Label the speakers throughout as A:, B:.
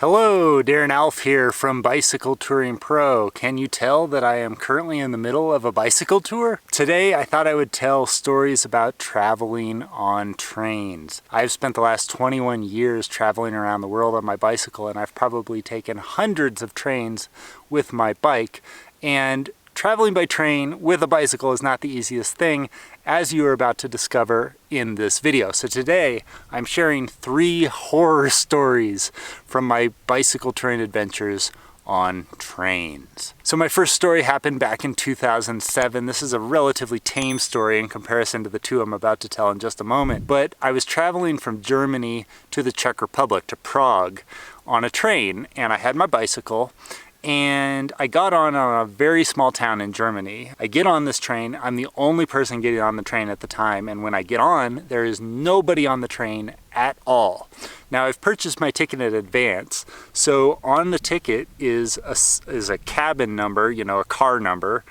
A: Hello, Darren Alff here from Bicycle Touring Pro. Can you tell that I am currently in the middle of a bicycle tour? Today I thought I would tell stories about traveling on trains. I've spent the last 21 years traveling around the world on my bicycle, and I've probably taken hundreds of trains with my bike. And traveling by train with a bicycle is not the easiest thing, as you are about to discover in this video. So today I'm sharing 3 horror stories from my bicycle touring adventures on trains. So my first story happened back in 2007. This is a relatively tame story in comparison to the 2 I'm about to tell in just a moment. But I was traveling from Germany to the Czech Republic, to Prague, on a train, and I had my bicycle. And I got on a very small town in Germany. I get on this train. I'm the only person getting on the train at the time. And when I get on, there is nobody on the train at all. Now, I've purchased my ticket in advance. So on the ticket is a cabin number, you know, a car number,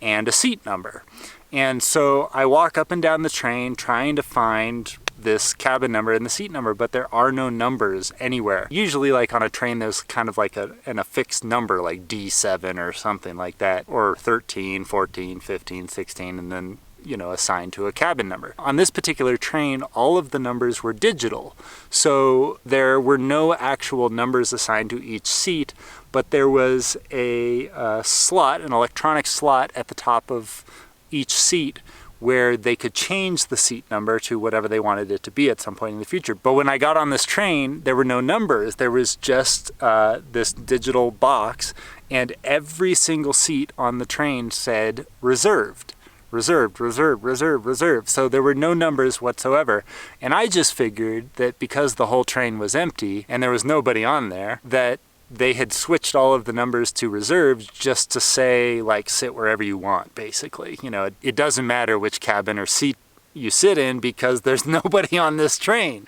A: and a seat number. And so I walk up and down the train trying to find this cabin number and the seat number, but there are no numbers anywhere. Usually, like on a train, there's kind of like an affixed number, like D7 or something like that, or 13, 14, 15, 16, and then, you know, assigned to a cabin number. On this particular train, all of the numbers were digital. So there were no actual numbers assigned to each seat, but there was a slot, an electronic slot at the top of each seat where they could change the seat number to whatever they wanted it to be at some point in the future. But when I got on this train, there were no numbers. There was just this digital box, and every single seat on the train said reserved. Reserved, reserved, reserved, reserved. So there were no numbers whatsoever. And I just figured that because the whole train was empty and there was nobody on there, that they had switched all of the numbers to reserved just to say, like, sit wherever you want, basically. You know, it doesn't matter which cabin or seat you sit in because there's nobody on this train.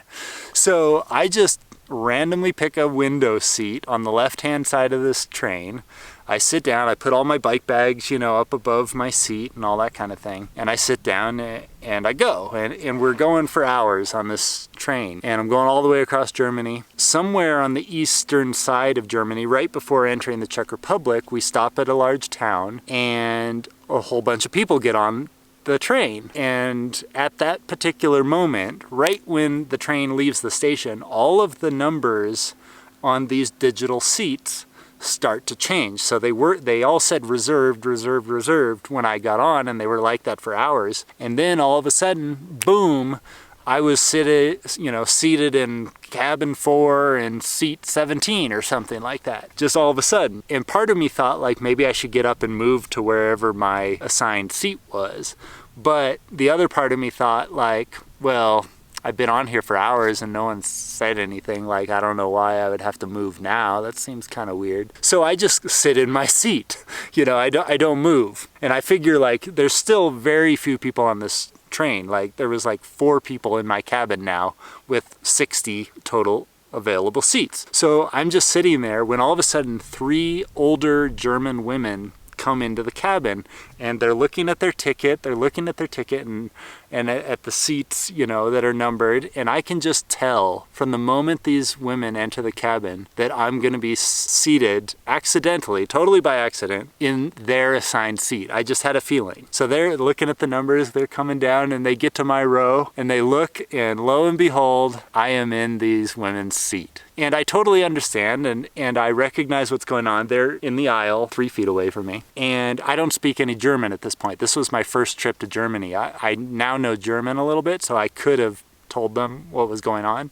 A: So I just randomly pick a window seat on the left-hand side of this train. I sit down, I put all my bike bags, you know, up above my seat and all that kind of thing. And I sit down and I go. And we're going for hours on this train. And I'm going all the way across Germany. Somewhere on the eastern side of Germany, right before entering the Czech Republic, we stop at a large town and a whole bunch of people get on the train. And at that particular moment, right when the train leaves the station, all of the numbers on these digital seats start to change. So they all said reserved, reserved, reserved when I got on, and they were like that for hours. And then all of a sudden, boom, I was seated in cabin 4 and seat 17 or something like that, just all of a sudden. And part of me thought, like, maybe I should get up and move to wherever my assigned seat was. But the other part of me thought, like, well, I've been on here for hours and no one said anything. Like, I don't know why I would have to move now. That seems kind of weird. So I just sit in my seat. You know, I don't move. And I figure, like, there's still very few people on this train. Like, there was like 4 people in my cabin now with 60 total available seats. So I'm just sitting there when all of a sudden 3 older German women come into the cabin, and they're looking at their ticket, and at the seats, you know, that are numbered, and I can just tell from the moment these women enter the cabin that I'm going to be seated accidentally, totally by accident, in their assigned seat. I just had a feeling. So they're looking at the numbers, they're coming down, and they get to my row, and they look, and lo and behold, I am in these women's seat. And I totally understand, and I recognize what's going on. They're in the aisle 3 feet away from me, and I don't speak any German at this point. This was my first trip to Germany. I now know German a little bit, so I could have told them what was going on.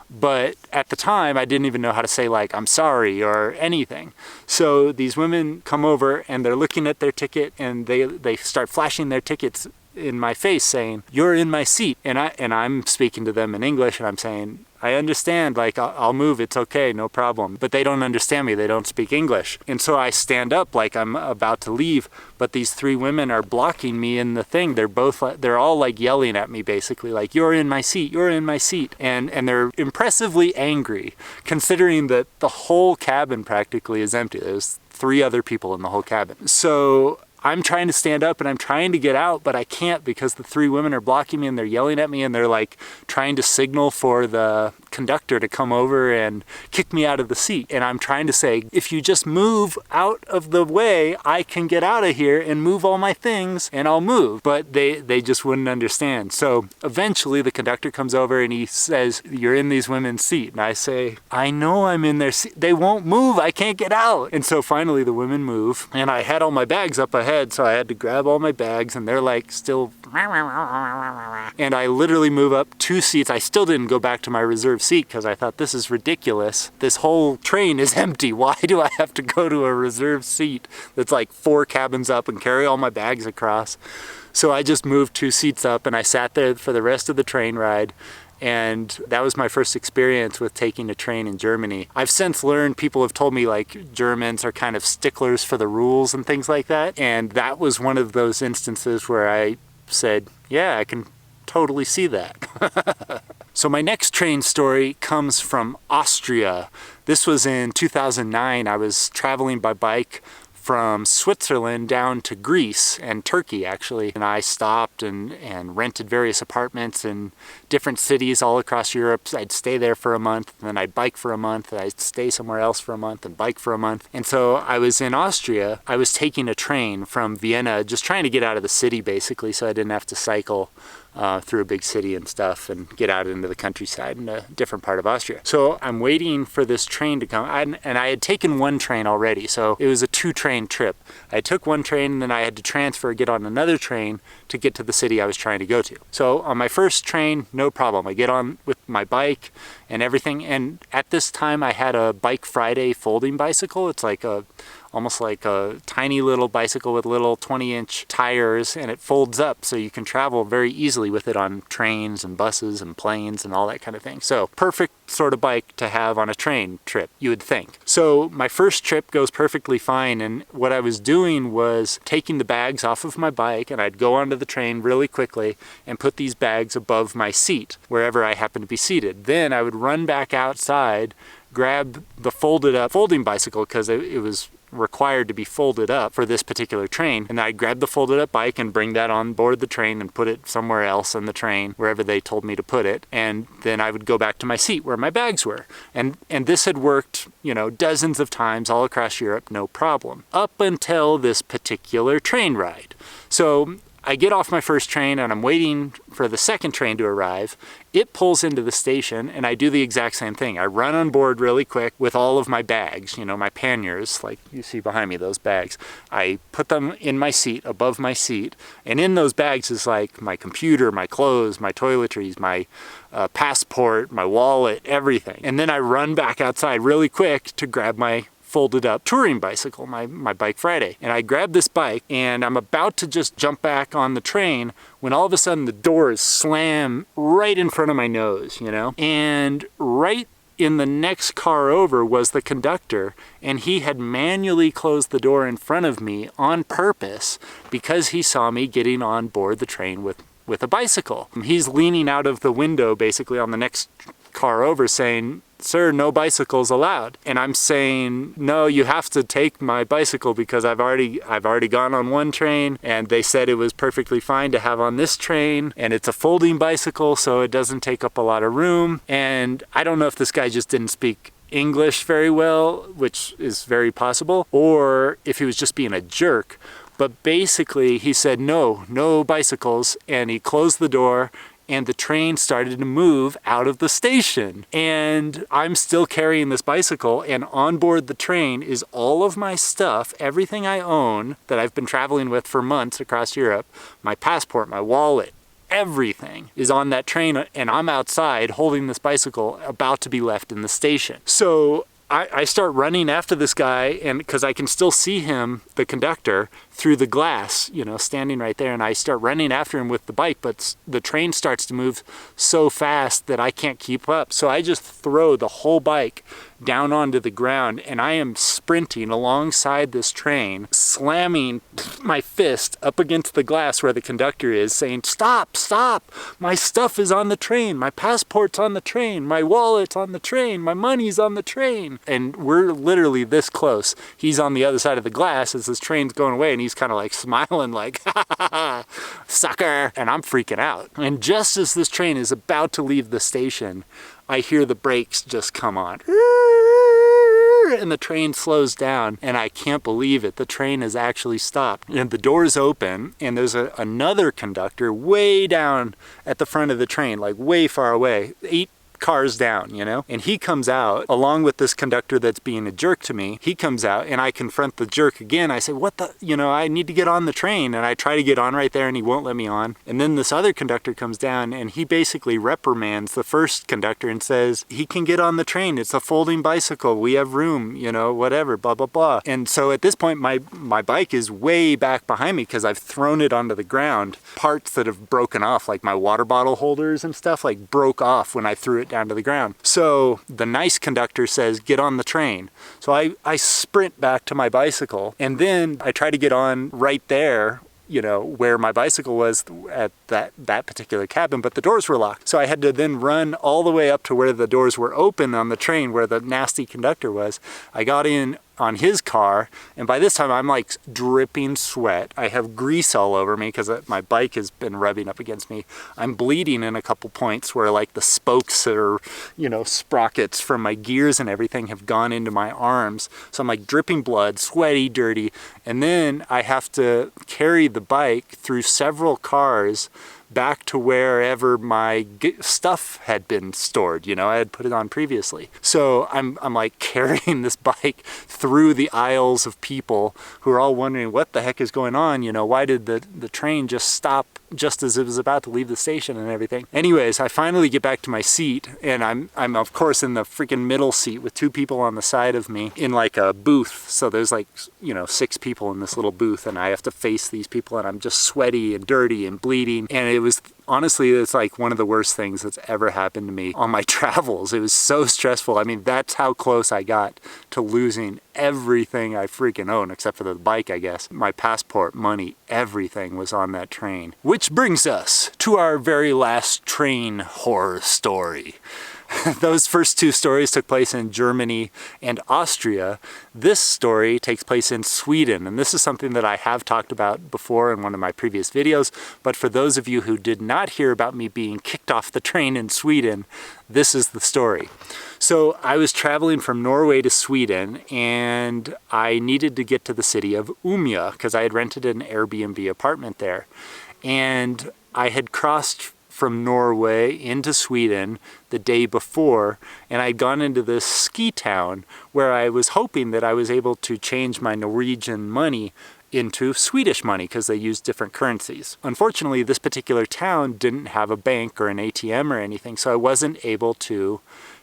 A: But at the time, I didn't even know how to say, like, I'm sorry or anything. So these women come over, and they're looking at their ticket, and they start flashing their tickets in my face saying, "You're in my seat." And I'm speaking to them in English, and I'm saying, I understand, like, I'll move, it's okay, no problem. But they don't understand me, they don't speak English. And so I stand up like I'm about to leave, but these 3 women are blocking me in the thing. They're all like yelling at me basically, like, you're in my seat, you're in my seat. And they're impressively angry, considering that the whole cabin practically is empty. There's 3 other people in the whole cabin. So I'm trying to stand up and I'm trying to get out, but I can't because the 3 women are blocking me and they're yelling at me and they're like trying to signal for the that conductor to come over and kick me out of the seat. And I'm trying to say, if you just move out of the way, I can get out of here and move all my things and I'll move. But they just wouldn't understand. So eventually the conductor comes over and he says, you're in these women's seat. And I say, I know I'm in their seat. They won't move. I can't get out. And so finally the women move and I had all my bags up ahead. So I had to grab all my bags and they're like still, and I literally move up 2 seats. I still didn't go back to my reserve seat because I thought, this is ridiculous. This whole train is empty. Why do I have to go to a reserve seat that's like 4 cabins up and carry all my bags across? So I just moved 2 seats up and I sat there for the rest of the train ride. And that was my first experience with taking a train in Germany. I've since learned, people have told me like Germans are kind of sticklers for the rules and things like that. And that was one of those instances where I said, yeah, I can totally see that. So my next train story comes from Austria. This was in 2009. I was traveling by bike from Switzerland down to Greece and Turkey, actually. And I stopped and rented various apartments in different cities all across Europe. I'd stay there for a month, then I'd bike for a month, I'd stay somewhere else for a month and bike for a month. And so I was in Austria. I was taking a train from Vienna, just trying to get out of the city basically, so I didn't have to cycle through a big city and stuff and get out into the countryside in a different part of Austria. So I'm waiting for this train to come, and I had taken one train already, so it was a 2-train trip. I took one train and then I had to transfer, get on another train to get to the city I was trying to go to. So on my first train, no problem. I get on with my bike and everything, and at this time I had a Bike Friday folding bicycle. It's like almost like a tiny little bicycle with little 20-inch tires, and it folds up so you can travel very easily with it on trains and buses and planes and all that kind of thing. So perfect sort of bike to have on a train trip, you would think. So my first trip goes perfectly fine, and what I was doing was taking the bags off of my bike, and I'd go onto the train really quickly and put these bags above my seat wherever I happened to be seated. Then I would run back outside, grab the folded up folding bicycle because it was required to be folded up for this particular train, and I'd grab the folded up bike and bring that on board the train and put it somewhere else in the train, wherever they told me to put it, and then I would go back to my seat where my bags were. And this had worked, you know, dozens of times all across Europe, no problem, up until this particular train ride. So I get off my first train and I'm waiting for the second train to arrive. It pulls into the station and I do the exact same thing. I run on board really quick with all of my bags, you know, my panniers, like you see behind me, those bags. I put them in my seat, above my seat, and in those bags is like my computer, my clothes, my toiletries, my passport, my wallet, everything. And then I run back outside really quick to grab my folded up touring bicycle, my Bike Friday. And I grab this bike and I'm about to just jump back on the train when all of a sudden the doors slam right in front of my nose, you know? And right in the next car over was the conductor, and he had manually closed the door in front of me on purpose because he saw me getting on board the train with a bicycle. He's leaning out of the window basically on the next car over saying, "Sir, no bicycles allowed." And I'm saying, "No, you have to take my bicycle because I've already gone on one train and they said it was perfectly fine to have on this train, and it's a folding bicycle so it doesn't take up a lot of room." And I don't know if this guy just didn't speak English very well, which is very possible, or if he was just being a jerk. But basically he said, no bicycles, and he closed the door and the train started to move out of the station. And I'm still carrying this bicycle, and on board the train is all of my stuff, everything I own that I've been traveling with for months across Europe, my passport, my wallet, everything is on that train, and I'm outside holding this bicycle about to be left in the station. So I start running after this guy, and because I can still see him, the conductor, through the glass, you know, standing right there, and I start running after him with the bike, but the train starts to move so fast that I can't keep up. So I just throw the whole bike down onto the ground, and I am sprinting alongside this train, slamming my fist up against the glass where the conductor is, saying, "Stop, stop, my stuff is on the train, my passport's on the train, my wallet's on the train, my money's on the train." And we're literally this close. He's on the other side of the glass as this train's going away, and he's kind of like smiling like, "Ha ha ha, sucker," and I'm freaking out. And just as this train is about to leave the station, I hear the brakes just come on. And the train slows down, and I can't believe it. The train has actually stopped. And the doors open, and there's another conductor way down at the front of the train, like way far away, 8 cars down, you know? And he comes out along with this conductor that's being a jerk to me. He comes out and I confront the jerk again. I say, what the, you know, I need to get on the train. And I try to get on right there and he won't let me on. And then this other conductor comes down and he basically reprimands the first conductor and says, he can get on the train. It's a folding bicycle. We have room, you know, whatever, blah, blah, blah. And so at this point, my bike is way back behind me because I've thrown it onto the ground. Parts that have broken off, like my water bottle holders and stuff, like broke off when I threw it down to the ground. So the nice conductor says, get on the train. So I sprint back to my bicycle and then I try to get on right there, you know, where my bicycle was at that particular cabin, but the doors were locked. So I had to then run all the way up to where the doors were open on the train where the nasty conductor was. I got in on his car, and by this time I'm like dripping sweat. I have grease all over me because my bike has been rubbing up against me. I'm bleeding in a couple points where like the spokes or, you know, sprockets from my gears and everything have gone into my arms. So I'm like dripping blood, sweaty, dirty, and then I have to carry the bike through several cars back to wherever my stuff had been stored, you know, I had put it on previously. So I'm like carrying this bike through the aisles of people who are all wondering what the heck is going on, you know, why did the train just stop just as it was about to leave the station and everything. Anyways, I finally get back to my seat and I'm of course in the freaking middle seat with 2 people on the side of me in like a booth. So there's like, you know, 6 people in this little booth and I have to face these people and I'm just sweaty and dirty and bleeding. And it was, honestly, it's like one of the worst things that's ever happened to me on my travels. It was so stressful. I mean, that's how close I got to losing everything I freaking own, except for the bike, I guess. My passport, money, everything was on that train. Which brings us to our very last train horror story. Those first 2 stories took place in Germany and Austria. This story takes place in Sweden, and this is something that I have talked about before in one of my previous videos, but for those of you who did not hear about me being kicked off the train in Sweden, this is the story. So I was traveling from Norway to Sweden, and I needed to get to the city of Umeå because I had rented an Airbnb apartment there. And I had crossed from Norway into Sweden the day before, and I'd gone into this ski town where I was hoping that I was able to change my Norwegian money into Swedish money because they use different currencies. Unfortunately, this particular town didn't have a bank or an ATM or anything, so I wasn't able to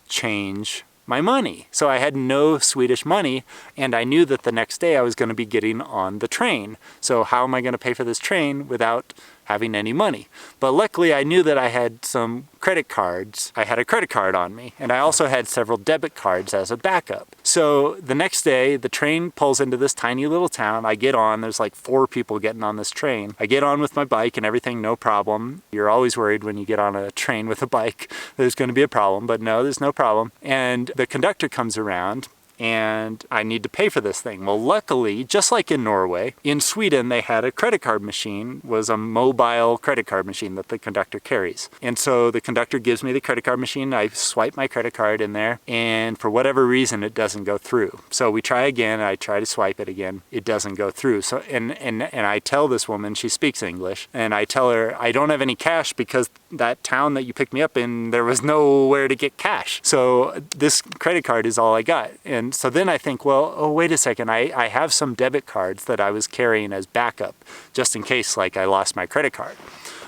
A: change my money. So I had no Swedish money, and I knew that the next day I was going to be getting on the train. So how am I going to pay for this train without having any money? But luckily I knew that I had some credit cards. I had a credit card on me, and I also had several debit cards as a backup. So the next day the train pulls into this tiny little town. I get on, there's like 4 people getting on this train. I get on with my bike and everything, no problem. You're always worried when you get on a train with a bike there's going to be a problem, but no, there's no problem. And the conductor comes around and I need to pay for this thing. Well, luckily, just like in Norway, in Sweden they had a credit card machine, was a mobile credit card machine that the conductor carries. And so the conductor gives me the credit card machine, I swipe my credit card in there, and for whatever reason it doesn't go through. So we try again, I try to swipe it again, it doesn't go through. So and I tell this woman, she speaks English, and I tell her I don't have any cash because that town that you picked me up in, there was nowhere to get cash. So this credit card is all I got. And so then I think, well, oh, wait a second, I have some debit cards that I was carrying as backup, just in case like I lost my credit card.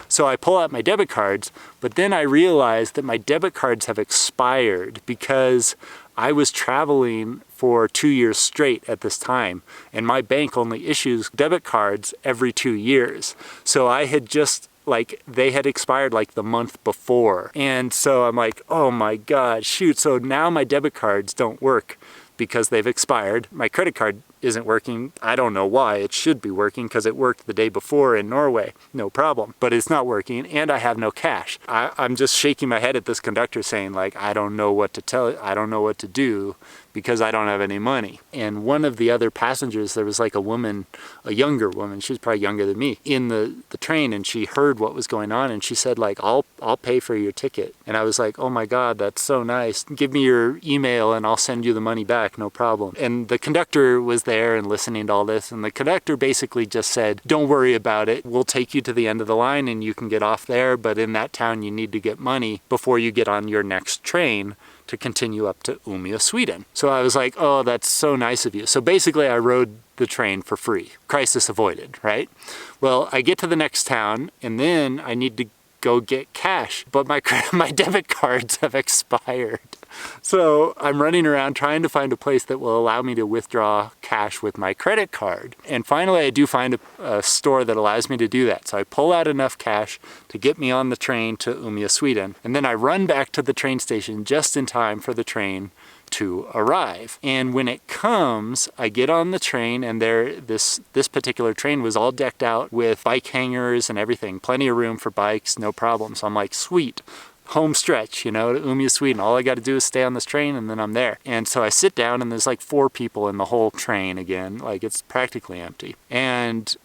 A: So I pull out my debit cards, but then I realize that my debit cards have expired because I was traveling for 2 years straight at this time, and my bank only issues debit cards every 2 years. So I had just, like, they had expired like the month before. And so I'm like, oh my God, shoot. So now my debit cards don't work because they've expired. My credit card isn't working. I don't know why. It should be working because it worked the day before in Norway, no problem. But it's not working, and I have no cash. I'm just shaking my head at this conductor saying, like, I don't know what to tell, I don't know what to do because I don't have any money. And one of the other passengers, there was like a woman, a younger woman, she was probably younger than me, in the train, and she heard what was going on, and she said, like, I'll pay for your ticket. And I was like, oh my God, that's so nice. Give me your email and I'll send you the money back, no problem. And the conductor was there and listening to all this, and the conductor basically just said, don't worry about it. We'll take you to the end of the line and you can get off there, but in that town you need to get money before you get on your next train to continue up to Umeå, Sweden. So I was like, oh, that's so nice of you. So basically I rode the train for free. Crisis avoided, right? Well, I get to the next town and then I need to go get cash, but my debit cards have expired. So I'm running around trying to find a place that will allow me to withdraw cash with my credit card. And finally I do find a store that allows me to do that. So I pull out enough cash to get me on the train to Umeå, Sweden. And then I run back to the train station just in time for the train to arrive. And when it comes, I get on the train, and this particular train was all decked out with bike hangers and everything. Plenty of room for bikes, no problem. So I'm like, sweet. Home stretch, you know, to Umeå, Sweden. All I got to do is stay on this train and then I'm there. And so I sit down and there's like 4 people in the whole train again. Like, it's practically empty. And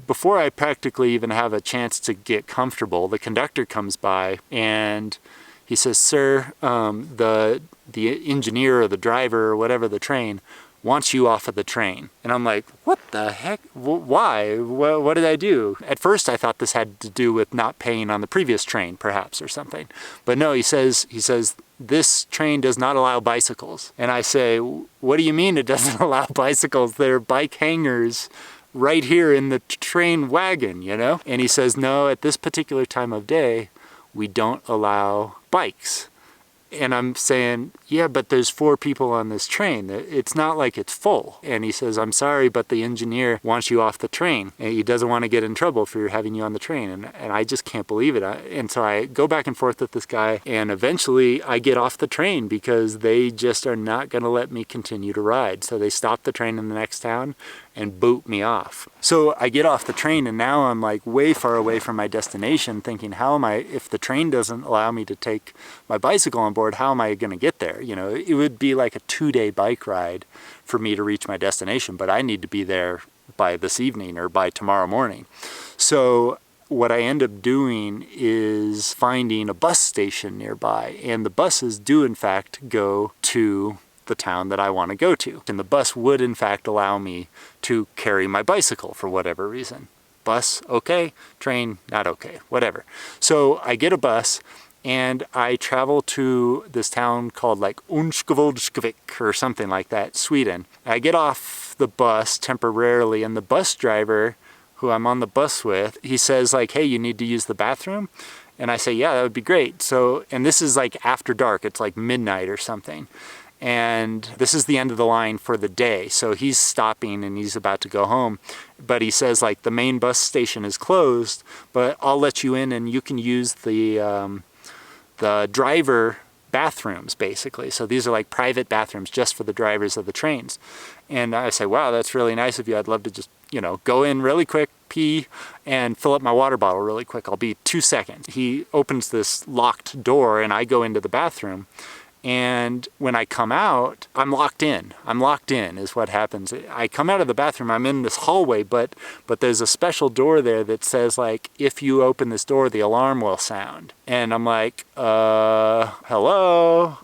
A: before I practically even have a chance to get comfortable, the conductor comes by and he says, sir, the engineer or the driver or whatever the train wants you off of the train. And I'm like, what the heck? Why? What did I do? At first I thought this had to do with not paying on the previous train, perhaps, or something. But no, he says, this train does not allow bicycles. And I say, what do you mean it doesn't allow bicycles? There are bike hangers right here in the train wagon, you know? And he says, no, at this particular time of day, we don't allow bikes. And I'm saying, yeah, but there's 4 people on this train. It's not like it's full. And he says, I'm sorry, but the engineer wants you off the train. And he doesn't want to get in trouble for having you on the train. And I just can't believe it. And so I go back and forth with this guy, and eventually I get off the train because they just are not going to let me continue to ride. So they stop the train in the next town and boot me off. So I get off the train, and now I'm like way far away from my destination, thinking, how am I, if the train doesn't allow me to take my bicycle on board, how am I going to get there? You know, it would be like a 2-day bike ride for me to reach my destination, but I need to be there by this evening or by tomorrow morning. So what I end up doing is finding a bus station nearby, and the buses do in fact go to the town that I want to go to. And the bus would in fact allow me to carry my bicycle for whatever reason. Bus, okay. Train, not okay. Whatever. So I get a bus and I travel to this town called like Unskvoldskvik or something like that, Sweden. I get off the bus temporarily, and the bus driver who I'm on the bus with, he says like, hey, you need to use the bathroom? And I say, yeah, that would be great. So, and this is like after dark, it's like midnight or something. And this is the end of the line for the day. So he's stopping and he's about to go home. But he says like, the main bus station is closed, but I'll let you in and you can use the driver bathrooms, basically. So these are like private bathrooms just for the drivers of the trains. And I say, wow, that's really nice of you. I'd love to just, you know, go in really quick, pee, and fill up my water bottle really quick. I'll be 2 seconds. He opens this locked door and I go into the bathroom. And when I come out, I'm locked in. I'm locked in is what happens. I come out of the bathroom, I'm in this hallway, but there's a special door there that says like, if you open this door, the alarm will sound. And I'm like, hello?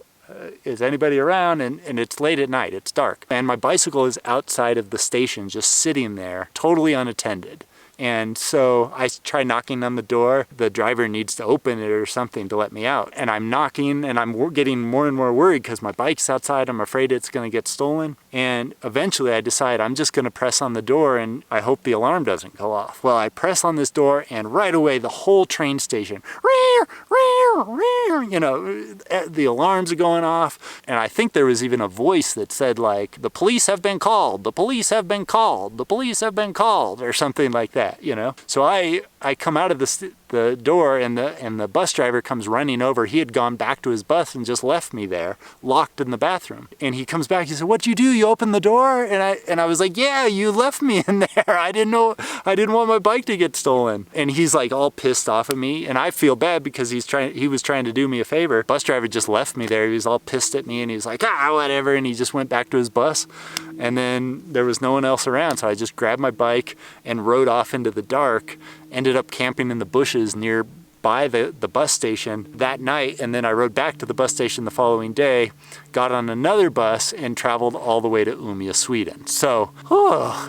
A: Is anybody around? And it's late at night, it's dark. And my bicycle is outside of the station, just sitting there, totally unattended. And so I try knocking on the door. The driver needs to open it or something to let me out. And I'm knocking and I'm getting more and more worried because my bike's outside. I'm afraid it's going to get stolen. And eventually I decide I'm just going to press on the door and I hope the alarm doesn't go off. Well, I press on this door and right away the whole train station, you know, the alarms are going off. And I think there was even a voice that said like, the police have been called, the police have been called, the police have been called, or something like that. You know, so I I come out of the door and the bus driver comes running over. He had gone back to his bus and just left me there, locked in the bathroom. And he comes back, he said, "What'd you do? You opened the door?" And I was like, "Yeah, you left me in there. I didn't want my bike to get stolen." And he's like all pissed off at me, and I feel bad because he was trying to do me a favor. Bus driver just left me there. He was all pissed at me and he was like, whatever, and he just went back to his bus. And then there was no one else around, so I just grabbed my bike and rode off into the dark. Ended up camping in the bushes nearby the bus station that night, and then I rode back to the bus station the following day, got on another bus, and traveled all the way to Umeå, Sweden. So,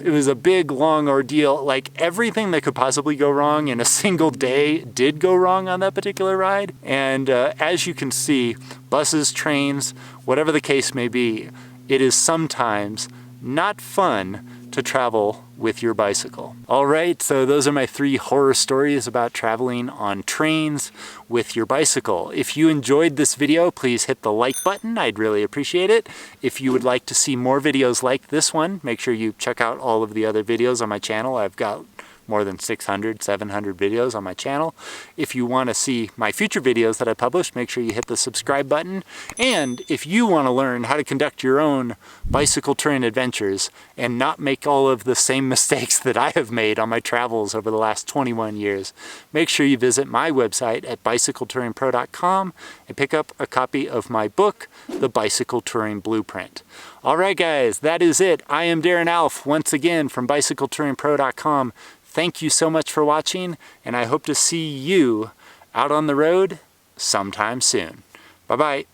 A: it was a big, long ordeal. Like, everything that could possibly go wrong in a single day did go wrong on that particular ride. And as you can see, buses, trains, whatever the case may be, it is sometimes not fun to travel with your bicycle. All right, so those are my 3 horror stories about traveling on trains with your bicycle. If you enjoyed this video, please hit the like button. I'd really appreciate it. If you would like to see more videos like this one, make sure you check out all of the other videos on my channel. I've got more than 600, 700 videos on my channel. If you want to see my future videos that I publish, make sure you hit the subscribe button. And if you want to learn how to conduct your own bicycle touring adventures and not make all of the same mistakes that I have made on my travels over the last 21 years, make sure you visit my website at bicycletouringpro.com and pick up a copy of my book, The Bicycle Touring Blueprint. All right, guys, that is it. I am Darren Alff, once again from bicycletouringpro.com. Thank you so much for watching, and I hope to see you out on the road sometime soon. Bye-bye.